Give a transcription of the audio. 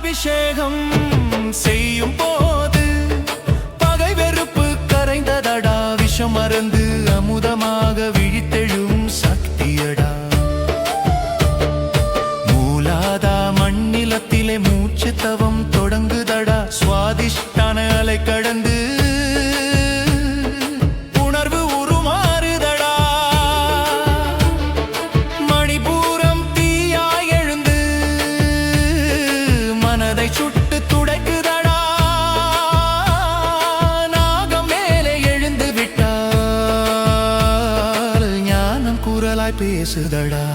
அபிஷேகம் செய்யும் போது பகை வெறுப்பு கரைந்ததடா. விஷம் மறந்து அமுதமாக விழித்தெழும் சக்தியடா. மூலாதா மண்ணிலத்திலே மூச்சு தவம் தொடங்குதடா. சுவாதிஷ்டான அலை கடந்து உணர்வு உருமாறுதடா. மணிபூரம் தீயாய் எழுந்து மனதை சுட்டு துடைக்குதடா. நாகம் மேலே எழுந்து விட்டால் ஞானம் குரலாய் பேசுதடா.